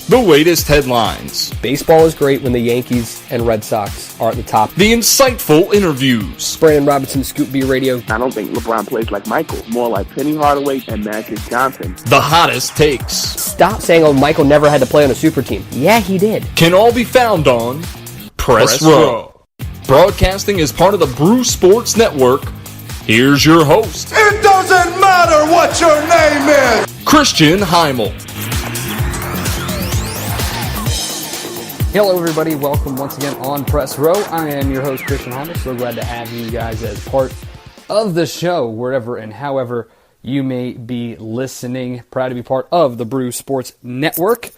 The latest headlines. Baseball is great when the Yankees and Red Sox are at the top. The insightful interviews. Brandon Robinson, Scoop B Radio. I don't think LeBron plays like Michael. More like Penny Hardaway and Magic Johnson. The hottest takes. Stop saying, oh, Michael never had to play on a super team. Yeah, he did. Can all be found on Press Row. Broadcasting is part of the Brew Sports Network. Here's your host. It doesn't matter what your name is. Christian Heimel. Hello, everybody. Welcome once again on Press Row. I am your host, Christian Heimel. So glad to have you guys as part of the show, wherever and however you may be listening. Proud to be part of the Brew Sports Network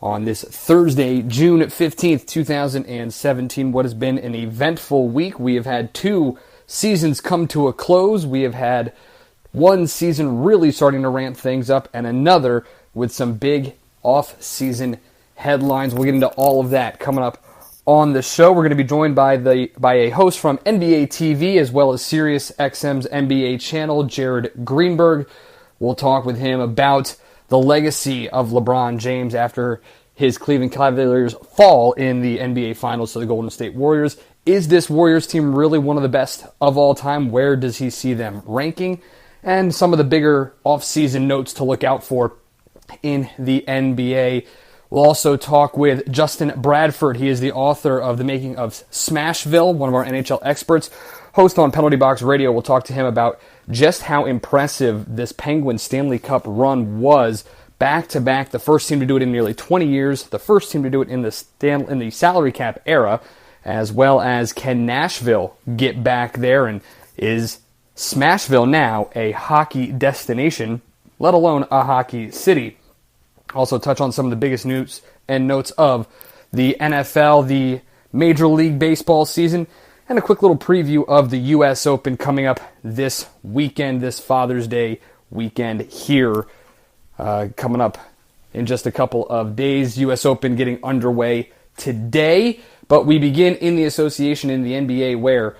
on this Thursday, June 15th, 2017. What has been an eventful week. We have had two seasons come to a close. We have had one season really starting to ramp things up and another with some big off-season headlines. We'll get into all of that coming up on the show. We're going to be joined by a host from NBA TV as well as SiriusXM's NBA channel, Jared Greenberg. We'll talk with him about the legacy of LeBron James after his Cleveland Cavaliers fall in the NBA Finals to the Golden State Warriors. Is this Warriors team really one of the best of all time? Where does he see them ranking? And some of the bigger off-season notes to look out for in the NBA. We'll also talk with Justin Bradford. He is the author of The Making of Smashville, one of our NHL experts. Host on Penalty Box Radio. We'll talk to him about just how impressive this Penguins Stanley Cup run was. Back-to-back, the first team to do it in nearly 20 years, the first team to do it in the salary cap era, as well as can Nashville get back there, and is Smashville now a hockey destination, let alone a hockey city? Also touch on some of the biggest news and notes of the NFL, the Major League Baseball season, and a quick little preview of the U.S. Open coming up this weekend, this Father's Day weekend here, coming up in just a couple of days. U.S. Open getting underway today, but we begin in the association in the NBA where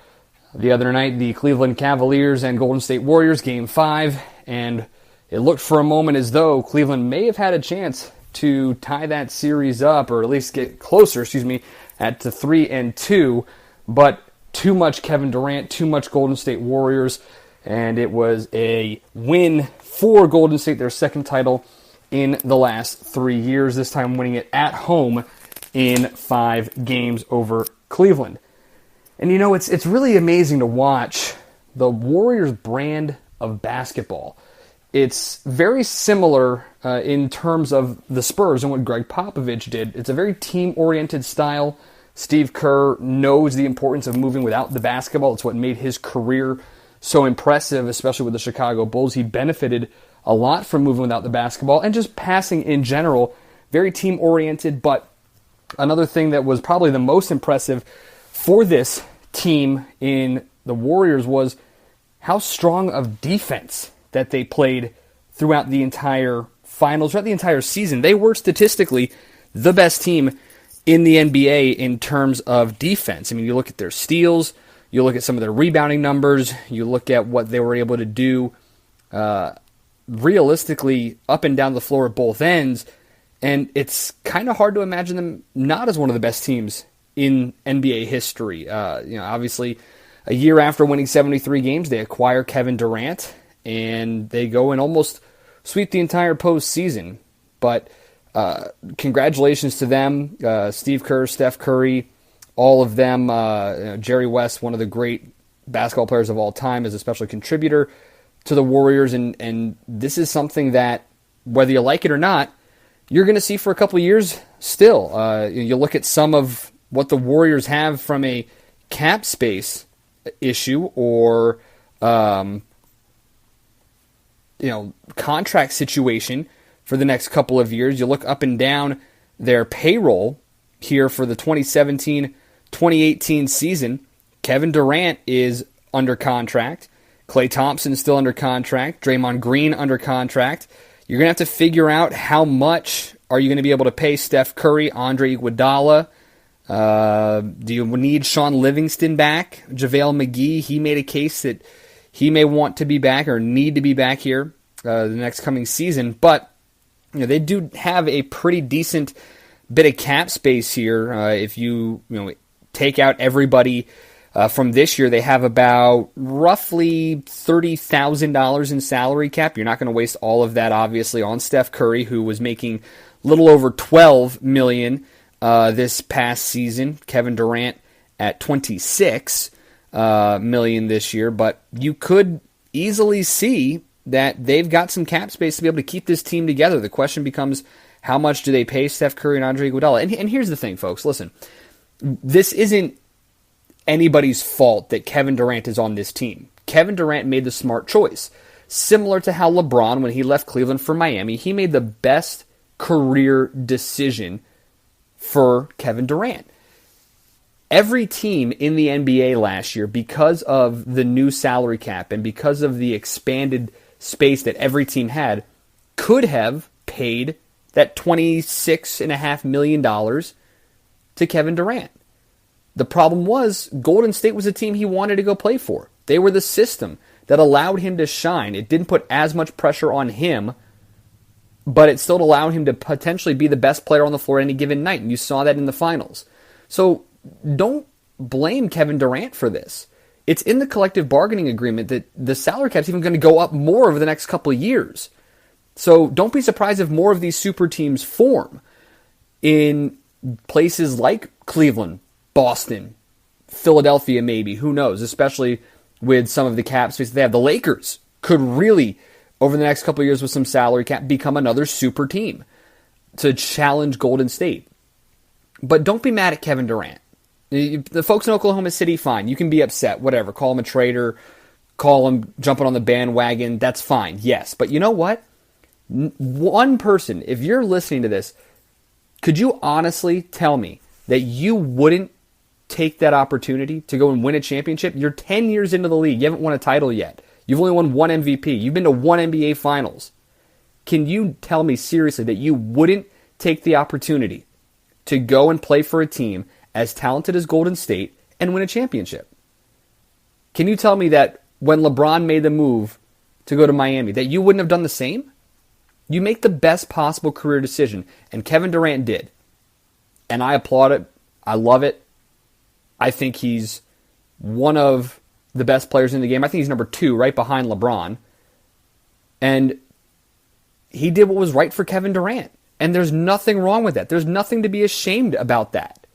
the other night the Cleveland Cavaliers and Golden State Warriors, Game 5, and it looked for a moment as though Cleveland may have had a chance to tie that series up, or at least get closer, at 3-2, but too much Kevin Durant, too much Golden State Warriors, and it was a win for Golden State, their second title in the last 3 years, this time winning it at home in 5 games over Cleveland. And you know, it's really amazing to watch the Warriors brand of basketball. It's very similar in terms of the Spurs and what Greg Popovich did. It's a very team-oriented style. Steve Kerr knows the importance of moving without the basketball. It's what made his career so impressive, especially with the Chicago Bulls. He benefited a lot from moving without the basketball and just passing in general. Very team-oriented, but another thing that was probably the most impressive for this team in the Warriors was how strong of defense that they played throughout the entire finals, throughout the entire season. They were statistically the best team in the NBA in terms of defense. I mean, you look at their steals, you look at some of their rebounding numbers, you look at what they were able to do realistically up and down the floor at both ends, and it's kind of hard to imagine them not as one of the best teams in NBA history. Obviously, a year after winning 73 games, they acquire Kevin Durant, and they go and almost sweep the entire postseason. But congratulations to them, Steve Kerr, Steph Curry, all of them. Jerry West, one of the great basketball players of all time, is a special contributor to the Warriors. And this is something that, whether you like it or not, you're going to see for a couple of years still. You look at some of what the Warriors have from a cap space issue or contract situation for the next couple of years. You look up and down their payroll here for the 2017-2018 season. Kevin Durant is under contract. Klay Thompson is still under contract. Draymond Green under contract. You're going to have to figure out how much are you going to be able to pay Steph Curry, Andre Iguodala. Do you need Sean Livingston back? JaVale McGee, he made a case that he may want to be back or need to be back here the next coming season. But they do have a pretty decent bit of cap space here. If you take out everybody from this year, they have about roughly $30,000 in salary cap. You're not going to waste all of that, obviously, on Steph Curry, who was making a little over $12 million this past season. Kevin Durant at $26 million this year. But you could easily see that they've got some cap space to be able to keep this team together. The question becomes, how much do they pay Steph Curry and Andre Iguodala? And here's the thing, folks. Listen, this isn't anybody's fault that Kevin Durant is on this team. Kevin Durant made the smart choice. Similar to how LeBron, when he left Cleveland for Miami, he made the best career decision for Kevin Durant. Every team in the NBA last year, because of the new salary cap and because of the expanded space that every team had, could have paid that $26.5 million to Kevin Durant. The problem was Golden State was a team he wanted to go play for. They were the system that allowed him to shine. It didn't put as much pressure on him, but it still allowed him to potentially be the best player on the floor any given night, and you saw that in the finals. So don't blame Kevin Durant for this. It's in the collective bargaining agreement that the salary cap's even going to go up more over the next couple of years. So don't be surprised if more of these super teams form in places like Cleveland, Boston, Philadelphia maybe, who knows, especially with some of the cap space they have. The Lakers could really, over the next couple of years with some salary cap, become another super team to challenge Golden State. But don't be mad at Kevin Durant. The folks in Oklahoma City, fine. You can be upset, whatever. Call him a traitor, call him jumping on the bandwagon, that's fine, yes. But you know what? One person, if you're listening to this, could you honestly tell me that you wouldn't take that opportunity to go and win a championship? You're 10 years into the league. You haven't won a title yet. You've only won one MVP. You've been to one NBA Finals. Can you tell me seriously that you wouldn't take the opportunity to go and play for a team as talented as Golden State and win a championship? Can you tell me that when LeBron made the move to go to Miami, that you wouldn't have done the same? You make the best possible career decision, and Kevin Durant did. And I applaud it. I love it. I think he's one of the best players in the game. I think he's number 2, right behind LeBron. And he did what was right for Kevin Durant. And there's nothing wrong with that. There's nothing to be ashamed about that.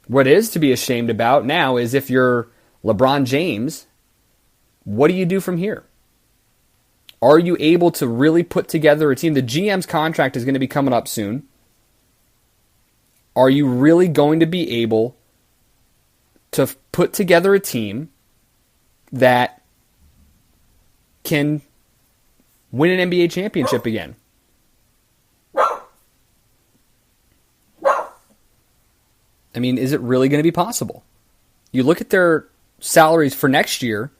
What is to be ashamed about now is if you're LeBron James, what do you do from here? Are you able to really put together a team? The GM's contract is going to be coming up soon. Are you really going to be able to put together a team that can win an NBA championship again? I mean, is it really going to be possible? You look at their salaries for next year,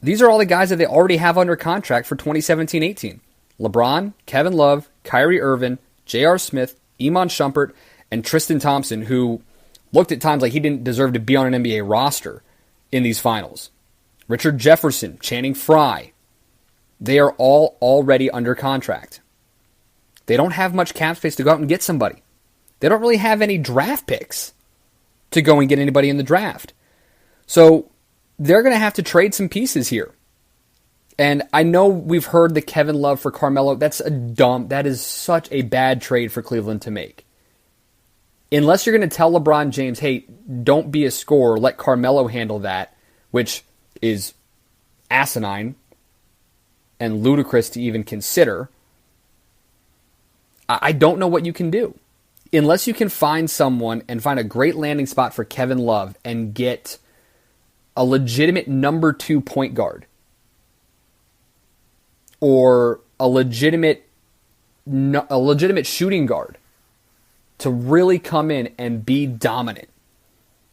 these are all the guys that they already have under contract for 2017-18. LeBron, Kevin Love, Kyrie Irving, J.R. Smith, Iman Shumpert, and Tristan Thompson, who looked at times like he didn't deserve to be on an NBA roster in these finals. Richard Jefferson, Channing Frye, they are all already under contract. They don't have much cap space to go out and get somebody. They don't really have any draft picks to go and get anybody in the draft. So they're going to have to trade some pieces here. And I know we've heard the Kevin Love for Carmelo. That is such a bad trade for Cleveland to make. Unless you're going to tell LeBron James, hey, don't be a scorer, let Carmelo handle that, which is asinine and ludicrous to even consider. I don't know what you can do. Unless you can find someone and find a great landing spot for Kevin Love and get a legitimate number 2 point guard or a legitimate shooting guard to really come in and be dominant.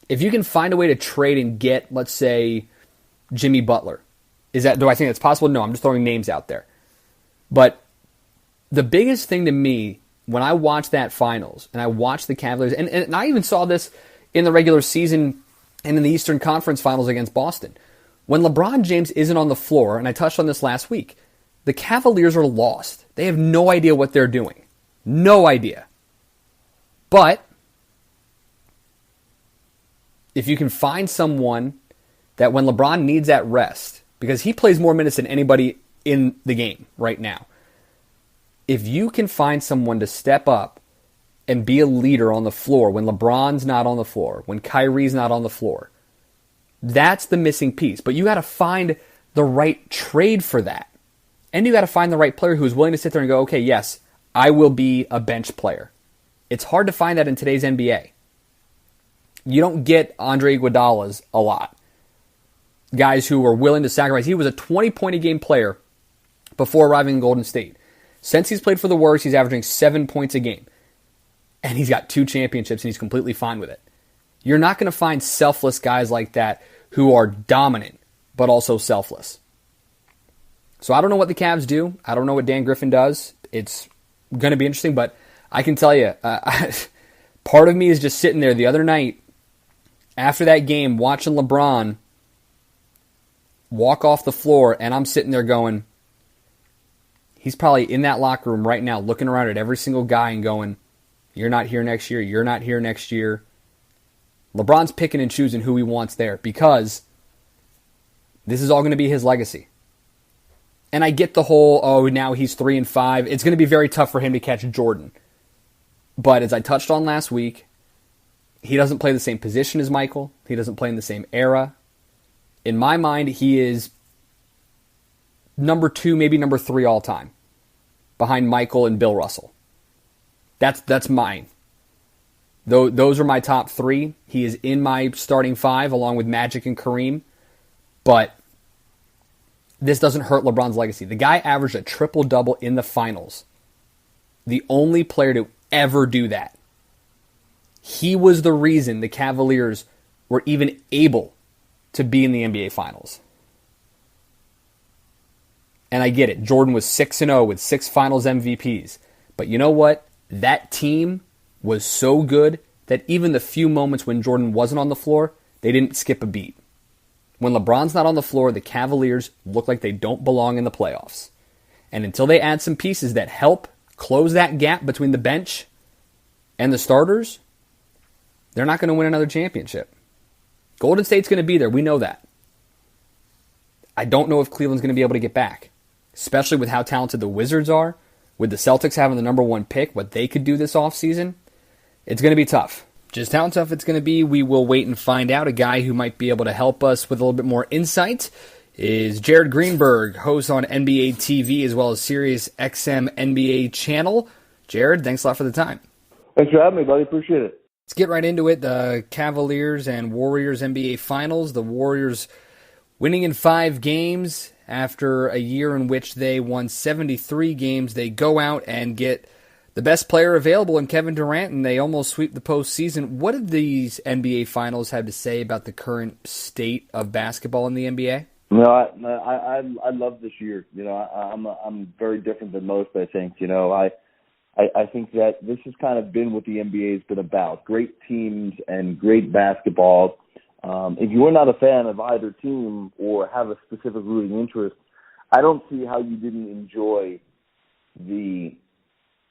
If you can find a way to trade and get, let's say, Jimmy Butler, do I think that's possible? No, I'm just throwing names out there. But the biggest thing to me when I watched that finals and I watched the Cavaliers, and I even saw this in the regular season and in the Eastern Conference Finals against Boston. When LeBron James isn't on the floor, and I touched on this last week, the Cavaliers are lost. They have no idea what they're doing. No idea. But if you can find someone that when LeBron needs that rest, because he plays more minutes than anybody in the game right now, if you can find someone to step up and be a leader on the floor when LeBron's not on the floor, when Kyrie's not on the floor, that's the missing piece. But you got to find the right trade for that. And you got to find the right player who's willing to sit there and go, okay, yes, I will be a bench player. It's hard to find that in today's NBA. You don't get Andre Iguodala's a lot. Guys who are willing to sacrifice. He was a 20-point-a-game player before arriving in Golden State. Since he's played for the Warriors, he's averaging 7 points a game. And he's got 2 championships, and he's completely fine with it. You're not going to find selfless guys like that who are dominant, but also selfless. So I don't know what the Cavs do. I don't know what Dan Griffin does. It's going to be interesting, but I can tell you, part of me is just sitting there the other night after that game watching LeBron walk off the floor, and I'm sitting there going, he's probably in that locker room right now looking around at every single guy and going, you're not here next year, you're not here next year. LeBron's picking and choosing who he wants there because this is all going to be his legacy. And I get the whole, now he's 3-5. It's going to be very tough for him to catch Jordan. But as I touched on last week, he doesn't play the same position as Michael. He doesn't play in the same era. In my mind, he is number 2, maybe number 3 all time, behind Michael and Bill Russell. That's mine. Those are my top 3. He is in my starting 5 along with Magic and Kareem. But this doesn't hurt LeBron's legacy. The guy averaged a triple-double in the finals. The only player to ever do that. He was the reason the Cavaliers were even able to be in the NBA Finals. And I get it. Jordan was 6-0 with 6 Finals MVPs. But you know what? That team was so good that even the few moments when Jordan wasn't on the floor, they didn't skip a beat. When LeBron's not on the floor, the Cavaliers look like they don't belong in the playoffs. And until they add some pieces that help close that gap between the bench and the starters, they're not going to win another championship. Golden State's going to be there. We know that. I don't know if Cleveland's going to be able to get back, especially with how talented the Wizards are, with the Celtics having the number 1 pick, what they could do this offseason. It's going to be tough. Just how tough it's going to be, we will wait and find out. A guy who might be able to help us with a little bit more insight is Jared Greenberg, host on NBA TV as well as Sirius XM NBA channel. Jared, thanks a lot for the time. Thanks for having me, buddy. Appreciate it. Let's get right into it. The Cavaliers and Warriors NBA Finals. The Warriors winning in 5 games after a year in which they won 73 games. They go out and get the best player available in Kevin Durant, and they almost sweep the postseason. What did these NBA Finals have to say about the current state of basketball in the NBA? No, I love this year. You know, I'm very different than most. I think. You know, I think that this has kind of been what the NBA has been about: great teams and great basketball. If you are not a fan of either team or have a specific rooting interest, I don't see how you didn't enjoy the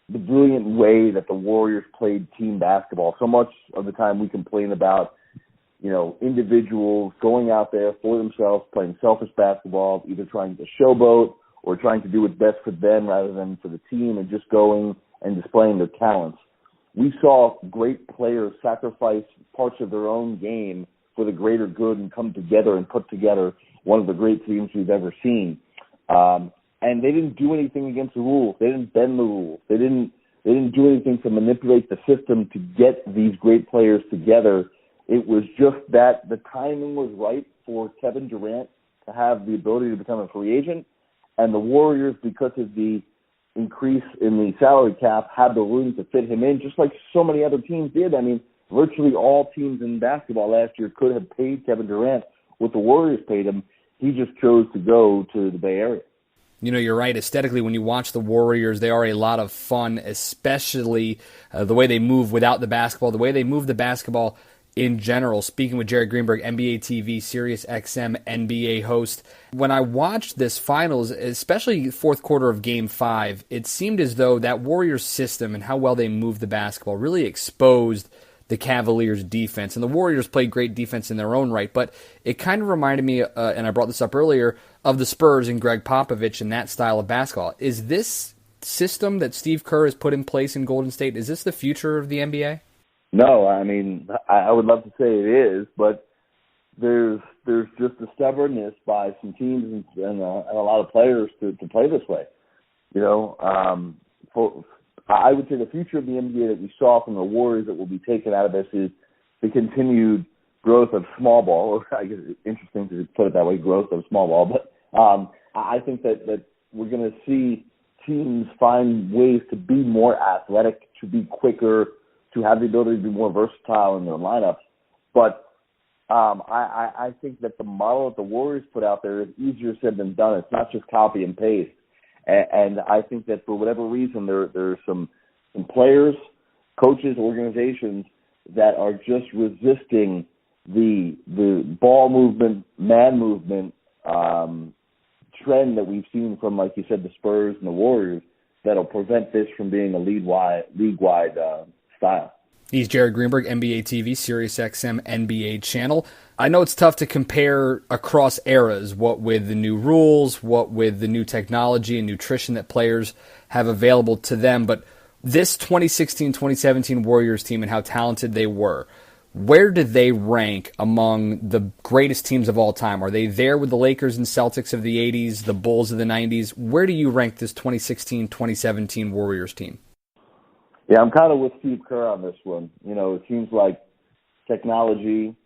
brilliant way that the Warriors played team basketball. So much of the time we complain about, you know, individuals going out there for themselves, playing selfish basketball, either trying to showboat or trying to do what's best for them rather than for the team, and just going and displaying their talents. We saw great players sacrifice parts of their own game for the greater good and come together and put together one of the great teams we've ever seen. And they didn't do anything against the rules. They didn't bend the rules. They didn't do anything to manipulate the system to get these great players together. It was just that the timing was right for Kevin Durant to have the ability to become a free agent, and the Warriors, because of the increase in the salary cap, had the room to fit him in, just like so many other teams did. I mean, virtually all teams in basketball last year could have paid Kevin Durant what the Warriors paid him. He just chose to go to the Bay Area. You know, you're right. Aesthetically, when you watch the Warriors, they are a lot of fun, especially the way they move without the basketball. The way they move the basketball in general. Speaking with Jared Greenberg, NBA TV, Sirius XM NBA host. When I watched this finals, especially fourth quarter of Game 5, it seemed as though that Warriors system and how well they moved the basketball really exposed the Cavaliers' defense. And the Warriors played great defense in their own right, but it kind of reminded me, and I brought this up earlier, of the Spurs and Greg Popovich and that style of basketball. Is this system that Steve Kerr has put in place in Golden State, is this the future of the NBA? No, I mean, I would love to say it is, but there's just a stubbornness by some teams and a lot of players to play this way. You know, I would say the future of the NBA that we saw from the Warriors that will be taken out of this is the continued growth of small ball, or I guess it's interesting to put it that way, growth of small ball. But I think that we're going to see teams find ways to be more athletic, to be quicker, to have the ability to be more versatile in their lineups. But I think that the model that the Warriors put out there is easier said than done. It's not just copy and paste. And I think that for whatever reason, there are some players, coaches, organizations that are just resisting the ball movement, man movement trend that we've seen from, like you said, the Spurs and the Warriors that'll prevent this from being a league-wide style. He's Jared Greenberg, NBA TV, Sirius XM NBA channel. I know it's tough to compare across eras, what with the new rules, what with the new technology and nutrition that players have available to them, but this 2016-2017 Warriors team and how talented they were, where did they rank among the greatest teams of all time? Are they there with the Lakers and Celtics of the 80s, the Bulls of the 90s? Where do you rank this 2016-2017 Warriors team? Yeah, I'm kind of with Steve Kerr on this one. You know, it seems like technology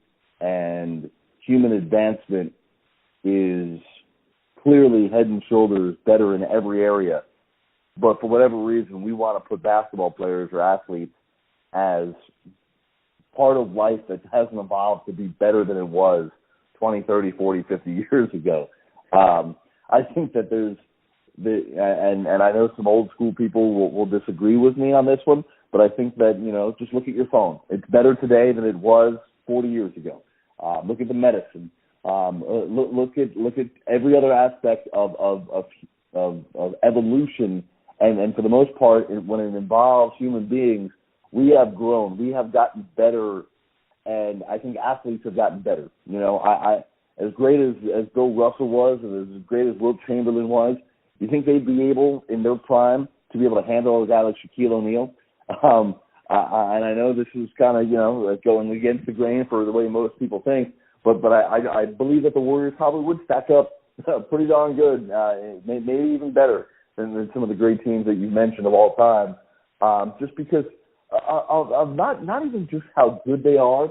and human advancement is clearly head and shoulders better in every area. But for whatever reason, we want to put basketball players or athletes as part of life that hasn't evolved to be better than it was 20, 30, 40, 50 years ago. I think that there's and I know some old school people will disagree with me on this one, but I think that, you know, just look at your phone. It's better today than it was 40 years ago. Look at the medicine. Look at every other aspect of evolution, and for the most part, when it involves human beings, we have grown. We have gotten better, and I think athletes have gotten better. You know, I as great as Bill Russell was, and as great as Wilt Chamberlain was, you think they'd be able, in their prime, to be able to handle a guy like Shaquille O'Neal? And I know this is kind of, you know, going against the grain for the way most people think, but I believe that the Warriors probably would stack up pretty darn good, maybe even better than some of the great teams that you mentioned of all time, just because of not even just how good they are,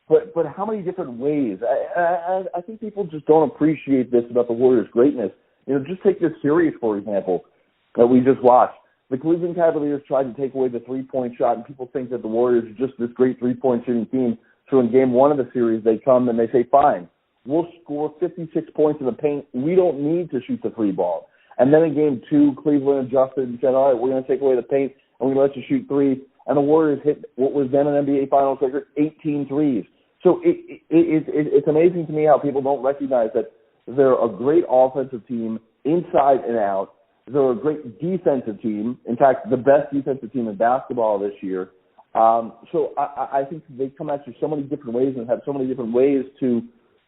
but how many different ways. I think people just don't appreciate this about the Warriors' greatness. You know, just take this series, for example, that we just watched. The Cleveland Cavaliers tried to take away the three-point shot, and people think that the Warriors are just this great three-point shooting team. So in game one of the series, they come and they say, fine, we'll score 56 points in the paint. We don't need to shoot the free ball. And then in game two, Cleveland adjusted and said, all right, we're going to take away the paint, and we're going to let you shoot threes. And the Warriors hit what was then an NBA Finals record, 18 threes. So it's amazing to me how people don't recognize that they're a great offensive team inside and out. They're a great defensive team. In fact, the best defensive team in basketball this year. So I think they come at you so many different ways and have so many different ways to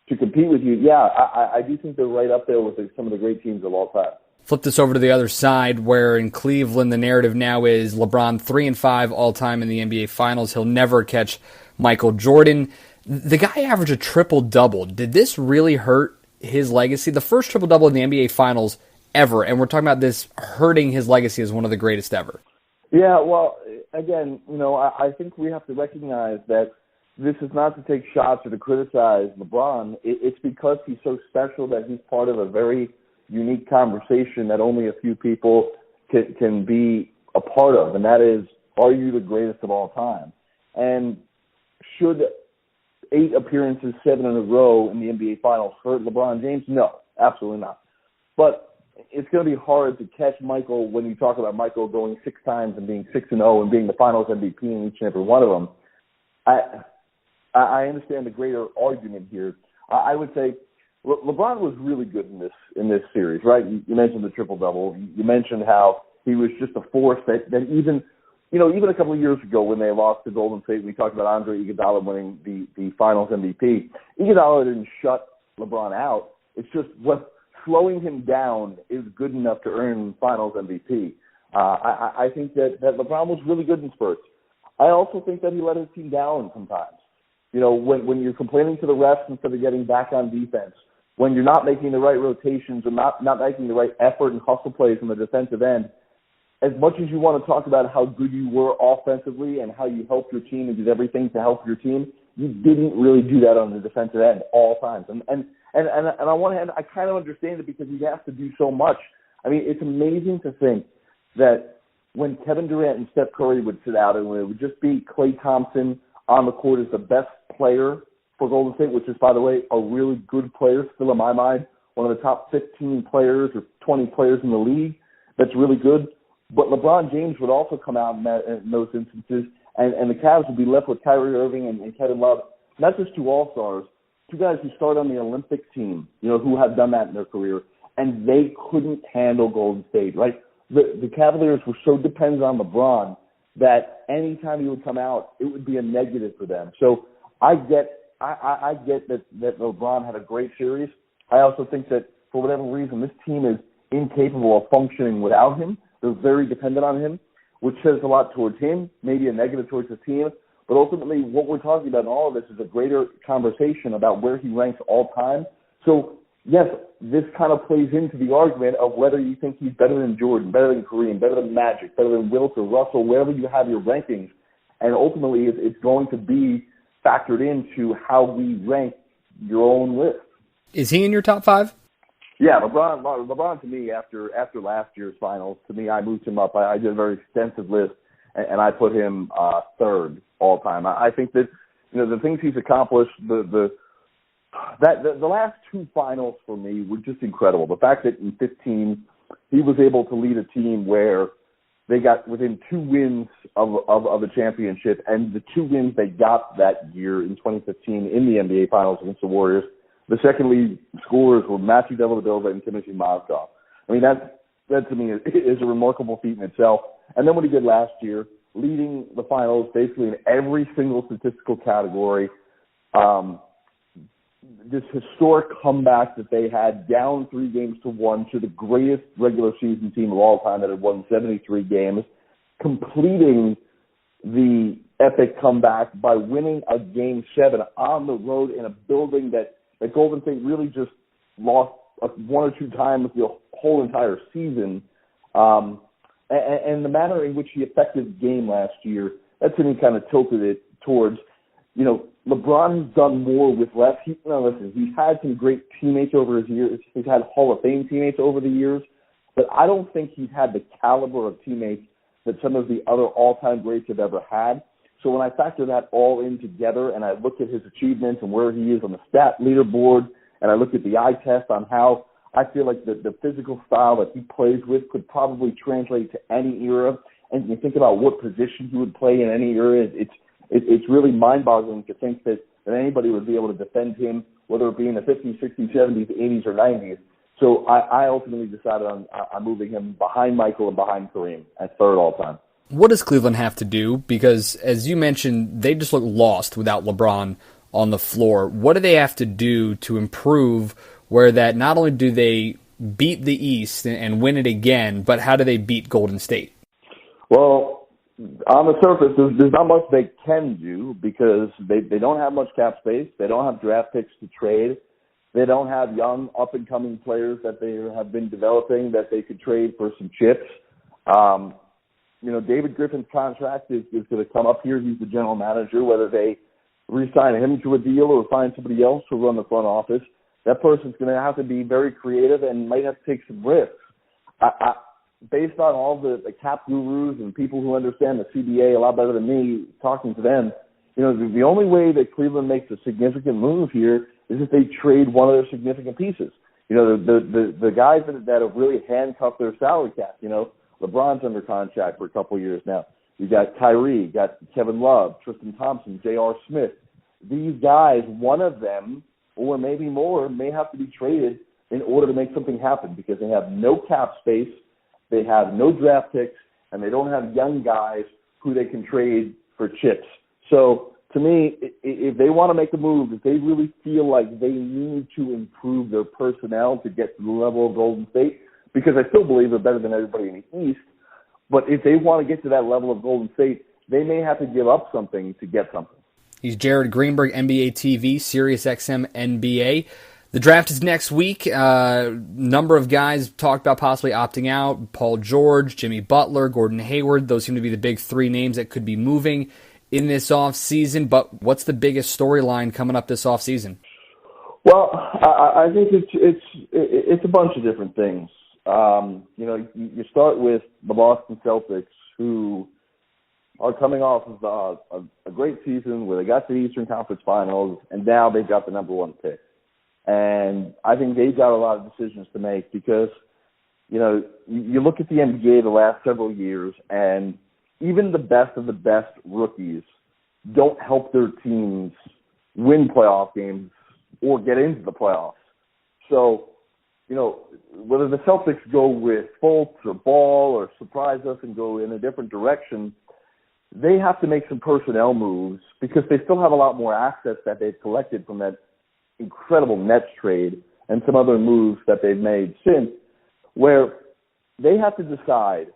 compete with you. Yeah, I do think they're right up there with some of the great teams of all time. Flip this over to the other side, where in Cleveland the narrative now is LeBron 3-5 all-time in the NBA Finals. He'll never catch Michael Jordan. The guy averaged a triple-double. Did this really hurt his legacy? The first triple-double in the NBA Finals ever, and we're talking about this hurting his legacy as one of the greatest ever. Yeah, well, again, you know, I think we have to recognize that this is not to take shots or to criticize LeBron. It's because he's so special that he's part of a very unique conversation that only a few people can be a part of, and that is, are you the greatest of all time? And should 8 appearances, 7 in a row in the NBA Finals hurt LeBron James? No, absolutely not. But it's going to be hard to catch Michael when you talk about Michael going 6 times and being 6-0 and being the Finals MVP in each and every one of them. I understand the greater argument here. I would say LeBron was really good in this series, right? You mentioned the triple-double. You mentioned how he was just a force that even a couple of years ago when they lost to Golden State, we talked about Andre Iguodala winning the Finals MVP. Iguodala didn't shut LeBron out. It's just what slowing him down is good enough to earn Finals MVP. I think that LeBron was really good in spurts. I also think that he let his team down sometimes. When you're complaining to the refs instead of getting back on defense, when you're not making the right rotations or not making the right effort and hustle plays on the defensive end, as much as you want to talk about how good you were offensively and how you helped your team and did everything to help your team, you didn't really do that on the defensive end all times. And on one hand, I kind of understand it because he has to do so much. I mean, it's amazing to think that when Kevin Durant and Steph Curry would sit out and it would just be Klay Thompson on the court as the best player for Golden State, which is, by the way, a really good player still in my mind, one of the top 15 players or 20 players in the league that's really good. But LeBron James would also come out in those instances, and the Cavs would be left with Kyrie Irving and Kevin Love, not just two all-stars, two guys who started on the Olympic team, who have done that in their career, and they couldn't handle Golden State, right? The Cavaliers were so dependent on LeBron that anytime he would come out, it would be a negative for them. So I get that LeBron had a great series. I also think that for whatever reason, this team is incapable of functioning without him. They're very dependent on him, which says a lot towards him, maybe a negative towards the team. But ultimately, what we're talking about in all of this is a greater conversation about where he ranks all time. So, yes, this kind of plays into the argument of whether you think he's better than Jordan, better than Kareem, better than Magic, better than Wilt or Russell, wherever you have your rankings. And ultimately, it's going to be factored into how we rank your own list. Is he in your top five? Yeah, LeBron to me, after last year's finals, to me, I moved him up. I did a very extensive list, and I put him third all time. I think that the things he's accomplished, the last two finals for me were just incredible. The fact that in 15 he was able to lead a team where they got within 2 wins of a championship, and the 2 wins they got that year in 2015 in the NBA Finals against the Warriors. The second lead scorers were Matthew Dellavedova and Timothy Mozgov. I mean, that to me is a remarkable feat in itself. And then what he did last year, leading the finals basically in every single statistical category, this historic comeback that they had down 3-1 to the greatest regular season team of all time that had won 73 games, completing the epic comeback by winning a Game 7 on the road in a building that Golden State really just lost 1 or 2 times the whole entire season. And the manner in which he affected the game last year, that to me kind of tilted it towards, LeBron has done more with less. He's had some great teammates over his years. He's had Hall of Fame teammates over the years. But I don't think he's had the caliber of teammates that some of the other all-time greats have ever had. So when I factor that all in together and I look at his achievements and where he is on the stat leaderboard, and I look at the eye test on how I feel like the physical style that he plays with could probably translate to any era, and you think about what position he would play in any era, it's really mind-boggling to think that anybody would be able to defend him, whether it be in the 50s, 60s, 70s, 80s, or 90s. So I ultimately decided on moving him behind Michael and behind Kareem at third all time. What does Cleveland have to do? Because, as you mentioned, they just look lost without LeBron on the floor. What do they have to do to improve where that not only do they beat the East and win it again, but how do they beat Golden State? Well, on the surface, there's not much they can do because they don't have much cap space. They don't have draft picks to trade. They don't have young, up-and-coming players that they have been developing that they could trade for some chips. David Griffin's contract is going to come up here. He's the general manager. Whether they re-sign him to a deal or find somebody else to run the front office, that person's going to have to be very creative and might have to take some risks. Based on all the cap gurus and people who understand the CBA a lot better than me, talking to them, the only way that Cleveland makes a significant move here is if they trade one of their significant pieces. The guys that have really handcuffed their salary cap, LeBron's under contract for a couple of years now. You got Kyrie, you got Kevin Love, Tristan Thompson, J.R. Smith. these guys, one of them, or maybe more, may have to be traded in order to make something happen because they have no cap space, they have no draft picks, and they don't have young guys who they can trade for chips. So to me, if they want to make a move, if they really feel like they need to improve their personnel to get to the level of Golden State, because I still believe they're better than everybody in the East, but if they want to get to that level of Golden State, they may have to give up something to get something. He's Jared Greenberg, NBA TV, SiriusXM NBA. The draft is next week. Number of guys talked about possibly opting out. Paul George, Jimmy Butler, Gordon Hayward. Those seem to be the big three names that could be moving in this offseason. But what's the biggest storyline coming up this offseason? Well, I think it's a bunch of different things. You start with the Boston Celtics, who are coming off of a great season where they got to the Eastern Conference Finals, and now they've got the number one pick. And I think they've got a lot of decisions to make because, you look at the NBA the last several years, and even the best of the best rookies don't help their teams win playoff games or get into the playoffs. So, whether the Celtics go with Fultz or Ball or surprise us and go in a different direction, they have to make some personnel moves because they still have a lot more assets that they've collected from that incredible Nets trade and some other moves that they've made since, where they have to decide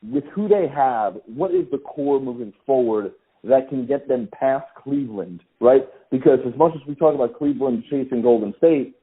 with who they have, what is the core moving forward that can get them past Cleveland, right? Because as much as we talk about Cleveland chasing Golden State,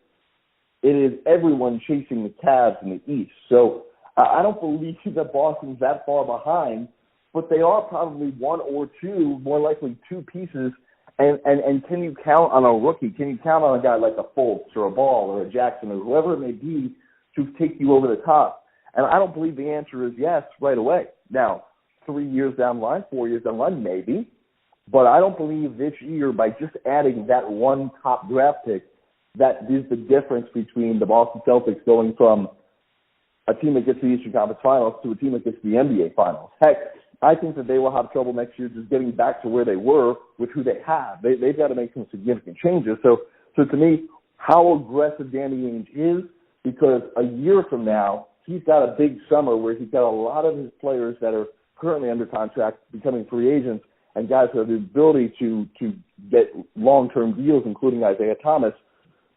it is everyone chasing the Cavs in the East. So I don't believe that Boston's that far behind, but they are probably one or two, more likely two pieces. And can you count on a rookie? Can you count on a guy like a Fultz or a Ball or a Jackson or whoever it may be to take you over the top? And I don't believe the answer is yes right away. Now, 3 years down the line, 4 years down the line, maybe. But I don't believe this year, by just adding that one top draft pick, that is the difference between the Boston Celtics going from a team that gets to the Eastern Conference Finals to a team that gets to the NBA Finals. Heck, I think that they will have trouble next year just getting back to where they were with who they have. They've got to make some significant changes. So to me, how aggressive Danny Ainge is, because a year from now, he's got a big summer where he's got a lot of his players that are currently under contract becoming free agents and guys who have the ability to get long-term deals, including Isaiah Thomas.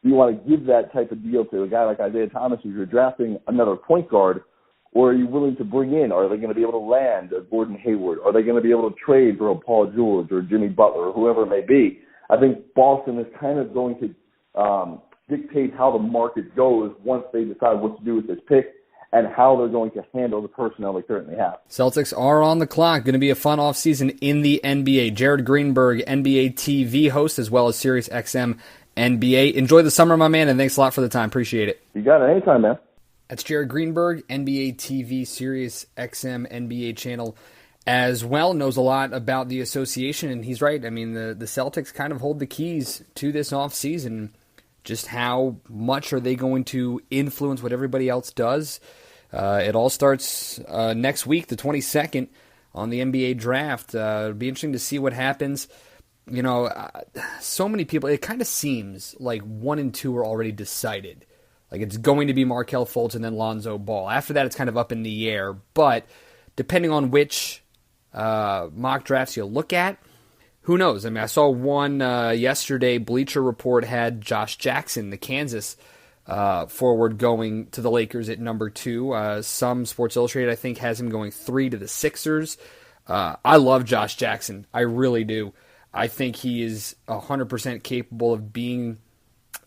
Do you want to give that type of deal to a guy like Isaiah Thomas if you're drafting another point guard, or are you willing to bring in? Are they going to be able to land a Gordon Hayward? Are they going to be able to trade for a Paul George or Jimmy Butler or whoever it may be? I think Boston is kind of going to dictate how the market goes once they decide what to do with this pick and how they're going to handle the personnel they currently have. Celtics are on the clock. Going to be a fun offseason in the NBA. Jared Greenberg, NBA TV host, as well as SiriusXM NBA. Enjoy the summer, my man, and thanks a lot for the time. Appreciate it. You got it. Anytime, man. That's Jared Greenberg, NBA TV, SiriusXM NBA channel as well. Knows a lot about the association, and he's right. I mean, the Celtics kind of hold the keys to this offseason. Just how much are they going to influence what everybody else does? It all starts next week, the 22nd, on the NBA draft. It'll be interesting to see what happens. So many people, it kind of seems like 1 and 2 are already decided. Like it's going to be Markelle Fultz and then Lonzo Ball. After that, it's kind of up in the air. But depending on which mock drafts you look at, who knows? I mean, I saw one yesterday. Bleacher Report had Josh Jackson, the Kansas forward, going to the Lakers at number 2. Some Sports Illustrated, I think, has him going 3 to the Sixers. I love Josh Jackson. I really do. I think he is 100% capable of being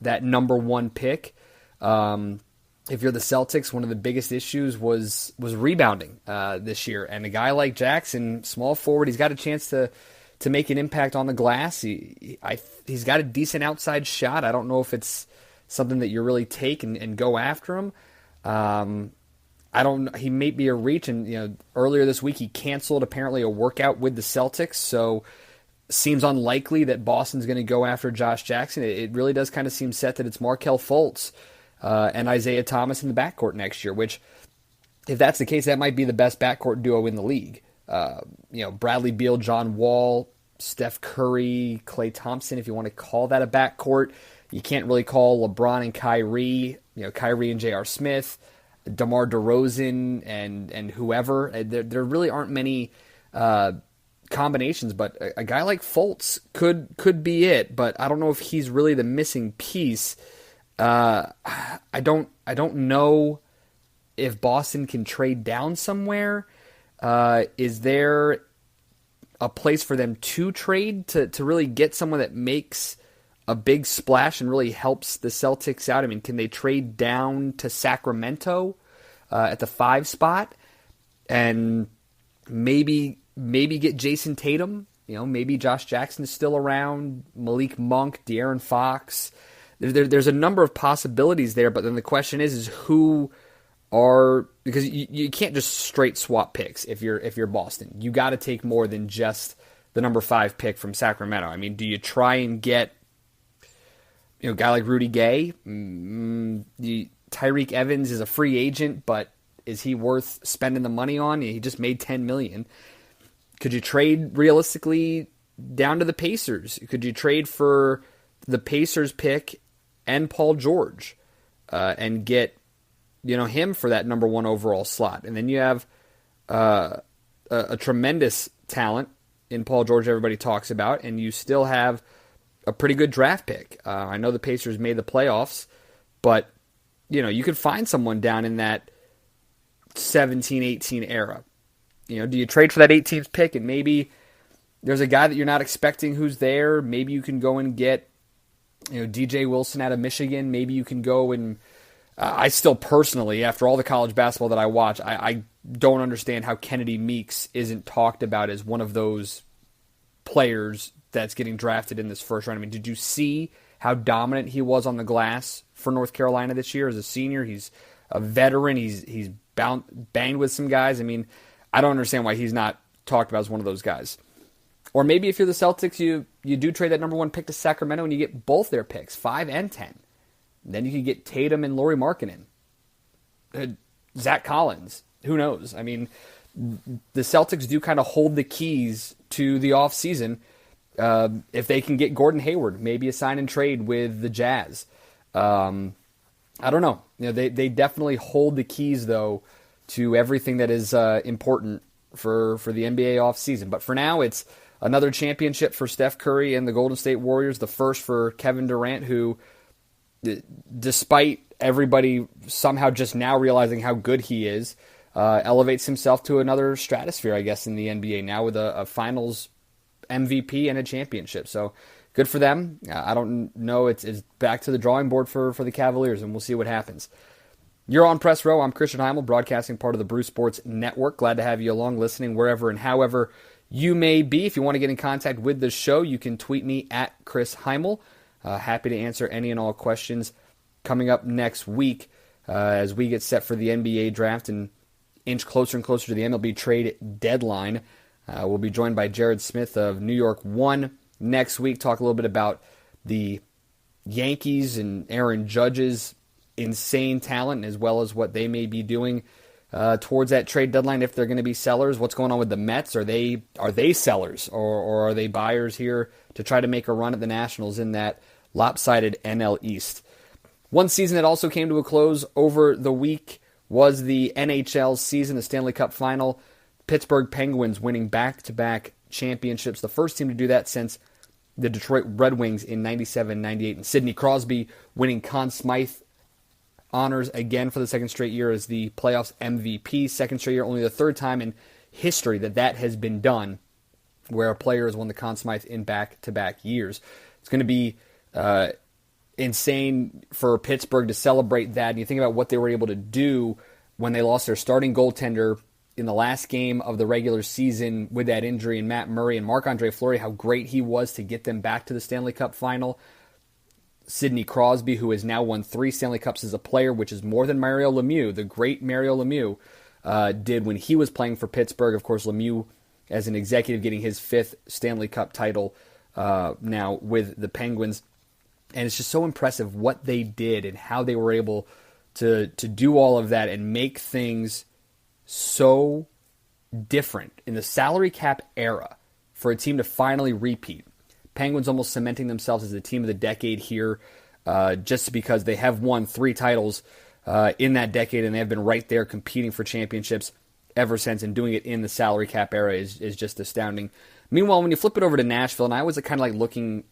that number 1 pick. If you're the Celtics, one of the biggest issues was rebounding this year. And a guy like Jackson, small forward, he's got a chance to make an impact on the glass. He's got a decent outside shot. I don't know if it's something that you really take and go after him. He may be a reach, and earlier this week he canceled apparently a workout with the Celtics, so seems unlikely that Boston's going to go after Josh Jackson. It really does kind of seem set that it's Markelle Fultz and Isaiah Thomas in the backcourt next year, which, if that's the case, that might be the best backcourt duo in the league. Bradley Beal, John Wall, Steph Curry, Klay Thompson, if you want to call that a backcourt. You can't really call LeBron and Kyrie, Kyrie and J.R. Smith, DeMar DeRozan and whoever. There really aren't many combinations, but a guy like Fultz could be it, but I don't know if he's really the missing piece. I don't know if Boston can trade down somewhere. Is there a place for them to trade to really get someone that makes a big splash and really helps the Celtics out? I mean, can they trade down to Sacramento at the 5 spot and maybe get Jason Tatum? Maybe Josh Jackson is still around, Malik Monk, De'Aaron Fox. There's a number of possibilities there, but then the question is who are, because you can't just straight swap picks if you're Boston. You got to take more than just the number 5 pick from Sacramento. I mean, do you try and get a guy like Rudy Gay? Tyreke Evans is a free agent, but is he worth spending the money on? He just made $10 million. Could you trade realistically down to the Pacers? Could you trade for the Pacers pick and Paul George and get him for that number 1 overall slot? And then you have a tremendous talent in Paul George everybody talks about, and you still have a pretty good draft pick. I know the Pacers made the playoffs, but you could find someone down in that 17-18 era. Do you trade for that 18th pick and maybe there's a guy that you're not expecting who's there? Maybe you can go and get DJ Wilson out of Michigan. Maybe you can go and I still personally, after all the college basketball that I watch, I don't understand how Kennedy Meeks isn't talked about as one of those players that's getting drafted in this first round. I mean, did you see how dominant he was on the glass for North Carolina this year as a senior? He's a veteran. He's banged with some guys. I mean, I don't understand why he's not talked about as one of those guys. Or maybe if you're the Celtics, you do trade that number 1 pick to Sacramento and you get both their picks, 5 and 10. Then you could get Tatum and Lauri Markkanen. Zach Collins. Who knows? I mean, the Celtics do kind of hold the keys to the offseason. If they can get Gordon Hayward, maybe a sign and trade with the Jazz. I don't know. They definitely hold the keys, though, to everything that is important for the NBA offseason. But for now, it's another championship for Steph Curry and the Golden State Warriors, the first for Kevin Durant, who, despite everybody somehow just now realizing how good he is, elevates himself to another stratosphere, I guess, in the NBA now with a finals MVP and a championship. So good for them. I don't know. It's back to the drawing board for the Cavaliers, and we'll see what happens. You're on Press Row. I'm Christian Heimel, broadcasting part of the Brew Sports Network. Glad to have you along, listening wherever and however you may be. If you want to get in contact with the show, you can tweet me at Chris Heimel. Happy to answer any and all questions coming up next week as we get set for the NBA draft and inch closer and closer to the MLB trade deadline. We'll be joined by Jared Smith of New York One next week. Talk a little bit about the Yankees and Aaron Judge's insane talent, as well as what they may be doing towards that trade deadline, if they're going to be sellers. What's going on with the Mets? Are they sellers or are they buyers here to try to make a run at the Nationals in that lopsided NL East? One season that also came to a close over the week was the NHL season, the Stanley Cup Final. Pittsburgh Penguins winning back-to-back championships, the first team to do that since the Detroit Red Wings in 97-98. And Sidney Crosby winning Conn Smythe honors again for the second straight year as the playoffs MVP. Second straight year, only the third time in history that has been done where a player has won the Conn Smythe in back-to-back years. It's going to be insane for Pittsburgh to celebrate that. And you think about what they were able to do when they lost their starting goaltender in the last game of the regular season with that injury, and Matt Murray and Marc-Andre Fleury, how great he was to get them back to the Stanley Cup Final. Sidney Crosby, who has now won 3 Stanley Cups as a player, which is more than Mario Lemieux, the great Mario Lemieux, did when he was playing for Pittsburgh. Of course, Lemieux, as an executive, getting his 5th Stanley Cup title now with the Penguins. And it's just so impressive what they did and how they were able to do all of that and make things so different in the salary cap era for a team to finally repeat. Penguins almost cementing themselves as the team of the decade here, just because they have won 3 titles in that decade, and they have been right there competing for championships ever since, and doing it in the salary cap era is just astounding. Meanwhile, when you flip it over to Nashville, and I was kind of like looking